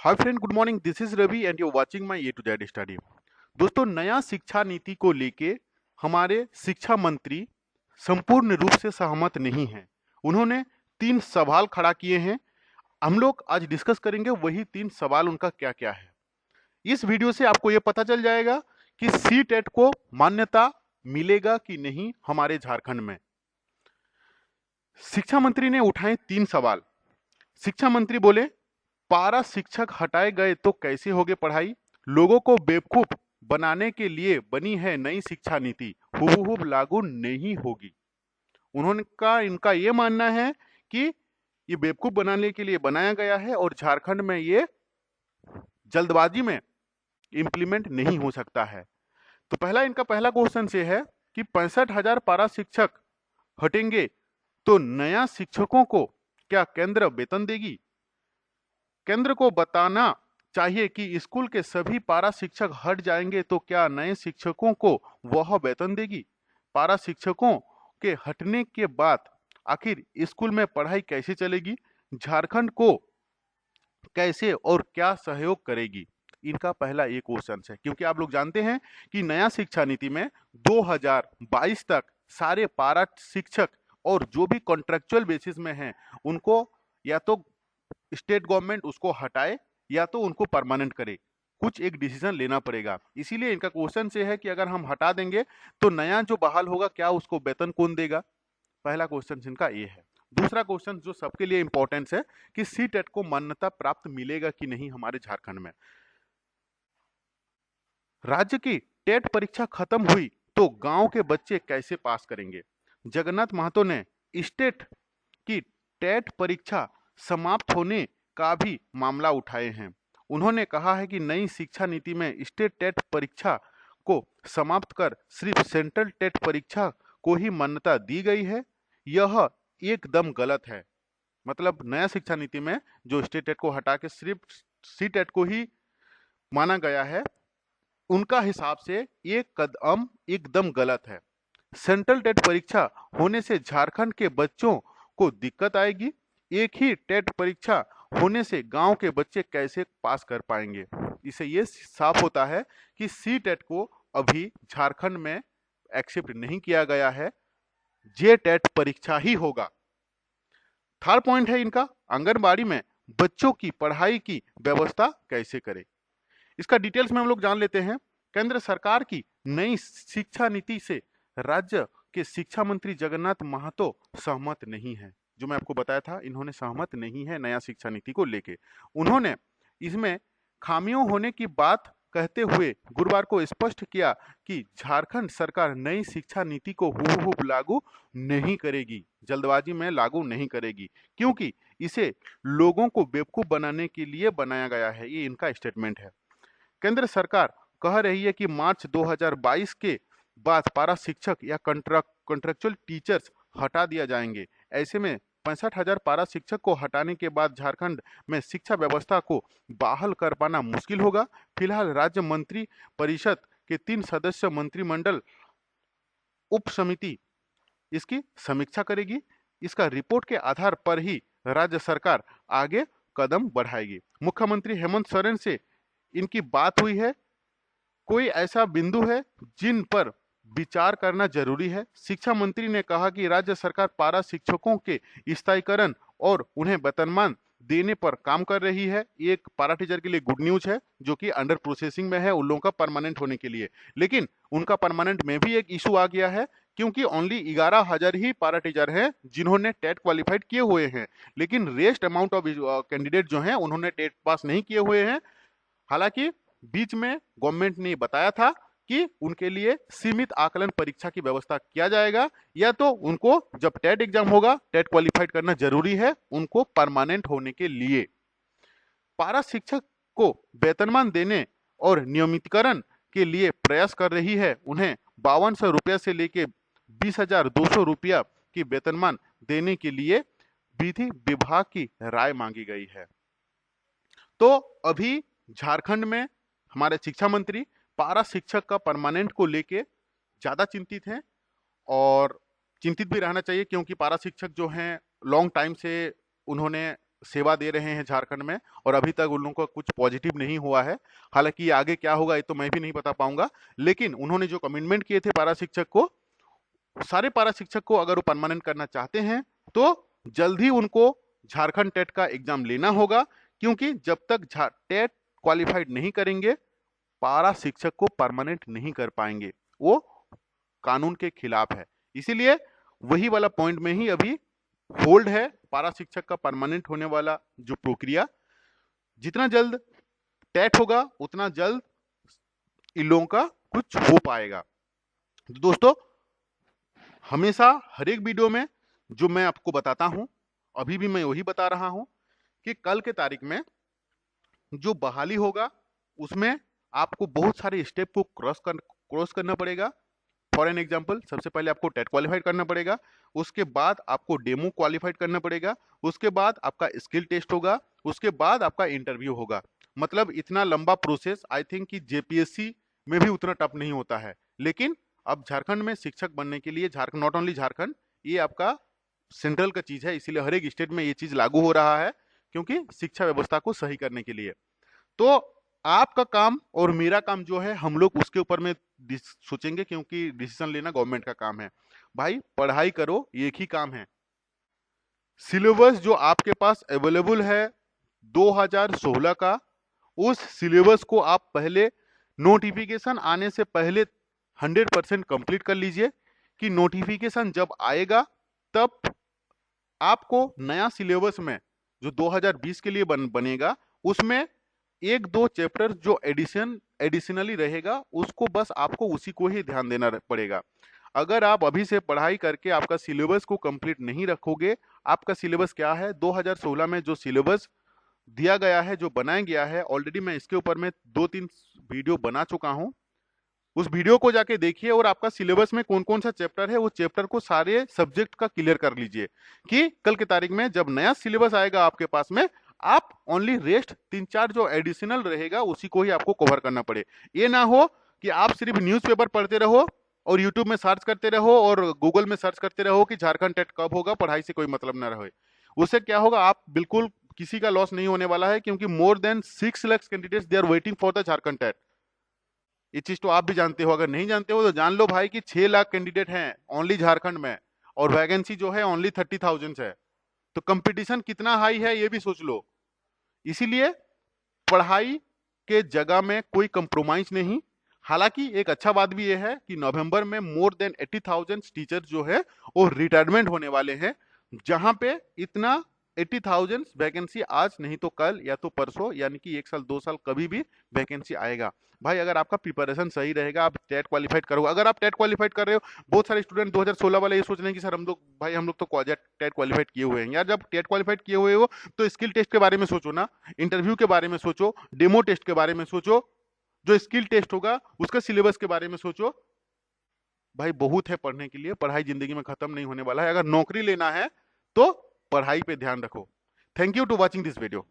Hi friend, good morning. This is Ravi and you watching my A to Z study. दोस्तों, नया शिक्षा नीति को लेके हमारे शिक्षा मंत्री संपूर्ण रूप से सहमत नहीं हैं। उन्होंने 3 सवाल खड़ा किए हैं। हम लोग आज डिस्कस करेंगे वही 3 सवाल उनका क्या क्या है। इस वीडियो से आपको यह पता चल जाएगा कि सी टेट को मान्यता मिलेगा कि नहीं हमारे झारखंड में। शिक्षा मंत्री ने उठाए 3 सवाल। शिक्षा मंत्री बोले, पारा शिक्षक हटाए गए तो कैसे होगे पढ़ाई। लोगों को बेवकूफ बनाने के लिए बनी है नई शिक्षा नीति, हूबहू लागू नहीं होगी। इनका ये मानना है कि ये बेवकूफ बनाने के लिए बनाया गया है और झारखंड में ये जल्दबाजी में इंप्लीमेंट नहीं हो सकता है। तो इनका पहला क्वेश्चन से है कि 65,000 पारा शिक्षक हटेंगे तो नया शिक्षकों को क्या केंद्र वेतन देगी। केंद्र को बताना चाहिए कि स्कूल के सभी पारा शिक्षक हट जाएंगे तो क्या नए शिक्षकों को वह वेतन देगी। पारा शिक्षकों के हटने के बाद आखिर स्कूल में पढ़ाई कैसे चलेगी, झारखंड को कैसे और क्या सहयोग करेगी। इनका पहला एक क्वेश्चन है, क्योंकि आप लोग जानते हैं कि नया शिक्षा नीति में 2022 तक सारे पारा शिक्षक और जो भी कॉन्ट्रेक्चुअल बेसिस में हैं उनको या तो स्टेट गवर्नमेंट उसको हटाए या तो उनको परमानेंट करे। कुछ एक डिसीजन लेना पड़ेगा। इसीलिए इनका क्वेश्चन से है कि अगर हम हटा देंगे तो नया जो बहाल होगा क्या उसको वेतन कौन देगा। पहला क्वेश्चन इनका ये है। दूसरा क्वेश्चन जो सबके लिए इंपॉर्टेंस है कि सी टेट को मान्यता प्राप्त मिलेगा कि नहीं हमारे झारखंड में। राज्य की टेट परीक्षा खत्म हुई तो गांव के बच्चे कैसे पास करेंगे। जगन्नाथ महतो ने स्टेट की टेट परीक्षा समाप्त होने का भी मामला उठाए हैं। उन्होंने कहा है कि नई शिक्षा नीति में स्टेट टेट परीक्षा को समाप्त कर सिर्फ सेंट्रल टेट परीक्षा को ही मान्यता दी गई है। यह एकदम गलत है। मतलब नया शिक्षा नीति में जो स्टेट टेट को हटा के सिर्फ सी टेट को ही माना गया है, उनका हिसाब से ये कदम एकदम गलत है। सेंट्रल टेट परीक्षा होने से झारखंड के बच्चों को दिक्कत आएगी। एक ही टेट परीक्षा होने से गांव के बच्चे कैसे पास कर पाएंगे। इससे ये साफ होता है कि सी टेट को अभी झारखंड में एक्सेप्ट नहीं किया गया है, जे टेट परीक्षा ही होगा। थर्ड पॉइंट है इनका, आंगनबाड़ी में बच्चों की पढ़ाई की व्यवस्था कैसे करें। इसका डिटेल्स में हम लोग जान लेते हैं। केंद्र सरकार की नई शिक्षा नीति से राज्य के शिक्षा मंत्री जगन्नाथ महतो सहमत नहीं है। जो मैं आपको बताया था, इन्होंने सहमत नहीं है नया शिक्षा नीति को लेके। उन्होंने इसमें खामियों होने की बात कहते हुए गुरुवार को स्पष्ट किया कि झारखंड सरकार नई शिक्षा नीति को हूबहू लागू नहीं करेगी, जल्दबाजी में लागू नहीं करेगी, क्योंकि इसे लोगों को बेवकूफ बनाने के लिए बनाया गया है। ये इनका स्टेटमेंट है। केंद्र सरकार कह रही है कि मार्च 2022 के बाद पारा शिक्षक या कॉन्ट्रेक्चुअल टीचर्स हटा दिया जाएंगे। ऐसे में 65,000 पारा शिक्षक को हटाने के बाद झारखंड में शिक्षा व्यवस्था को बहाल कर पाना मुश्किल होगा। फिलहाल राज्य मंत्री परिषद के 3 सदस्य मंत्रिमंडल उप समिति इसकी समीक्षा करेगी। इसका रिपोर्ट के आधार पर ही राज्य सरकार आगे कदम बढ़ाएगी। मुख्यमंत्री हेमंत सोरेन से इनकी बात हुई है। कोई ऐसा बिंदु है जिन पर विचार करना जरूरी है। शिक्षा मंत्री ने कहा कि राज्य सरकार पारा शिक्षकों के स्थायीकरण और उन्हें वेतनमान देने पर काम कर रही है। एक पारा टीचर के लिए गुड न्यूज है, जो कि अंडर प्रोसेसिंग में है उन लोगों का परमानेंट होने के लिए। लेकिन उनका परमानेंट में भी एक इशू आ गया है, क्योंकि ओनली 11,000 ही पारा टीचर हैं जिन्होंने टेट क्वालिफाइड किए हुए हैं, लेकिन रेस्ट अमाउंट ऑफ कैंडिडेट जो हैं उन्होंने टेट पास नहीं किए हुए हैं। हालांकि बीच में गवर्नमेंट ने बताया था कि उनके लिए सीमित आकलन परीक्षा की व्यवस्था किया जाएगा, या तो उनको जब टेट एग्जाम होगा, टेट क्वालिफाइड करना जरूरी है उनको परमानेंट होने के लिए। पारा शिक्षक को वेतनमान देने और नियमितीकरण के लिए प्रयास कर रही है। उन्हें 5200 रुपया से लेके 20,200 रुपया की वेतनमान देने के लिए विधि विभाग की राय मांगी गई है। तो अभी झारखंड में हमारे शिक्षा मंत्री पारा शिक्षक का परमानेंट को लेके ज्यादा चिंतित हैं, और चिंतित भी रहना चाहिए, क्योंकि पारा शिक्षक जो हैं लॉन्ग टाइम से उन्होंने सेवा दे रहे हैं झारखंड में, और अभी तक उन लोगों का कुछ पॉजिटिव नहीं हुआ है। हालांकि आगे क्या होगा ये तो मैं भी नहीं बता पाऊंगा, लेकिन उन्होंने जो कमिटमेंट किए थे पारा शिक्षक को, सारे पारा शिक्षक को अगर वो परमानेंट करना चाहते हैं तो जल्द ही उनको झारखंड टेट का एग्जाम लेना होगा, क्योंकि जब तक टेट क्वालिफाइड नहीं करेंगे पारा शिक्षक को परमानेंट नहीं कर पाएंगे, वो कानून के खिलाफ है। इसीलिए वही वाला पॉइंट में ही अभी होल्ड है पारा शिक्षक का परमानेंट होने वाला जो प्रक्रिया। जितना जल्द टेट होगा उतना जल्द इन लोगों का कुछ हो पाएगा। तो दोस्तों, हमेशा हर एक वीडियो में जो मैं आपको बताता हूं, अभी भी मैं वही बता रहा हूं कि कल के तारीख में जो बहाली होगा उसमें आपको बहुत सारे स्टेप को क्रॉस करना पड़ेगा। फॉर एन एग्जाम्पल, सबसे पहले आपको टेट क्वालिफाइड करना पड़ेगा, उसके बाद आपको डेमो क्वालिफाइड करना पड़ेगा, उसके बाद आपका स्किल टेस्ट होगा, उसके बाद आपका इंटरव्यू होगा। मतलब इतना लंबा प्रोसेस आई थिंक कि जेपीएससी में भी उतना टफ नहीं होता है। लेकिन अब झारखंड में शिक्षक बनने के लिए, झारखंड नॉट ओनली झारखंड, ये आपका सेंट्रल का चीज है, इसीलिए हर एक स्टेट में ये चीज लागू हो रहा है, क्योंकि शिक्षा व्यवस्था को सही करने के लिए। तो आपका काम और मेरा काम जो है, हम लोग उसके ऊपर में सोचेंगे, क्योंकि डिसीजन लेना गवर्नमेंट का काम है। भाई पढ़ाई करो, एक ही काम है। सिलेबस जो आपके पास अवेलेबल है 2016 का, उस सिलेबस को आप पहले नोटिफिकेशन आने से पहले 100% कंप्लीट कर लीजिए, कि नोटिफिकेशन जब आएगा तब आपको नया सिलेबस में जो 2020 के लिए बनेगा उसमें एक दो चैप्टर जो एडिशनली रहेगा, उसको बस आपको उसी को ही ध्यान देना पड़ेगा। अगर आप अभी से पढ़ाई करके आपका सिलेबस को कंप्लीट नहीं रखोगे, आपका सिलेबस क्या है 2016 में जो सिलेबस दिया गया है, जो बनाया गया है, ऑलरेडी मैं इसके ऊपर में 2-3 वीडियो बना चुका हूं, उस वीडियो को जाके देखिए, और आपका सिलेबस में कौन कौन सा चैप्टर है वो चैप्टर को सारे सब्जेक्ट का क्लियर कर लीजिए, कि कल की तारीख में जब नया सिलेबस आएगा आपके पास में, आप ओनली रेस्ट 3-4 जो एडिशनल रहेगा उसी को ही आपको कवर करना पड़े। ये ना हो कि आप सिर्फ न्यूज़पेपर पढ़ते रहो और यूट्यूब में सर्च करते रहो और गूगल में सर्च करते रहो कि झारखंड टेट कब होगा, पढ़ाई से कोई मतलब ना रहे। उससे क्या होगा, आप बिल्कुल किसी का लॉस नहीं होने वाला है, क्योंकि more than 6 lakh candidates they are waiting for the Jharkhand TET. ये चीज तो आप भी जानते हो, अगर नहीं जानते हो तो जान लो भाई कि 6 लाख कैंडिडेट हैं ओनली झारखंड में, और वैकेंसी जो है ओनली 30,000 है। तो कंपटीशन कितना हाई है ये भी सोच लो। इसीलिए पढ़ाई के जगह में कोई कंप्रोमाइज नहीं। हालांकि एक अच्छा बात भी यह है कि नवंबर में मोर देन 80,000 टीचर जो है वो रिटायरमेंट होने वाले हैं, जहां पे इतना 80,000 वैकेंसी आज नहीं तो कल या तो परसों, यानी कि 1 साल 2 साल कभी भी वैकेंसी आएगा। भाई अगर आपका प्रिपरेशन सही रहेगा, आप टेट क्वालिफाइड करोगे। अगर आप टेट क्वालिफाइड कर रहे हो, बहुत सारे स्टूडेंट 2016 वाले ये सोच रहे हैं कि सर हम लोग तो टेट क्वालिफाइड किए हुए हैं। यार जब टेट क्वालिफाइड किए हुए हो तो स्किल टेस्ट के बारे में सोचो ना, इंटरव्यू के बारे में सोचो, डेमो टेस्ट के बारे में सोचो, जो स्किल टेस्ट होगा उसका सिलेबस के बारे में सोचो। भाई बहुत है पढ़ने के लिए, पढ़ाई जिंदगी में खत्म नहीं होने वाला है। अगर नौकरी लेना है तो पढ़ाई पे ध्यान रखो। Thank you to watching this video.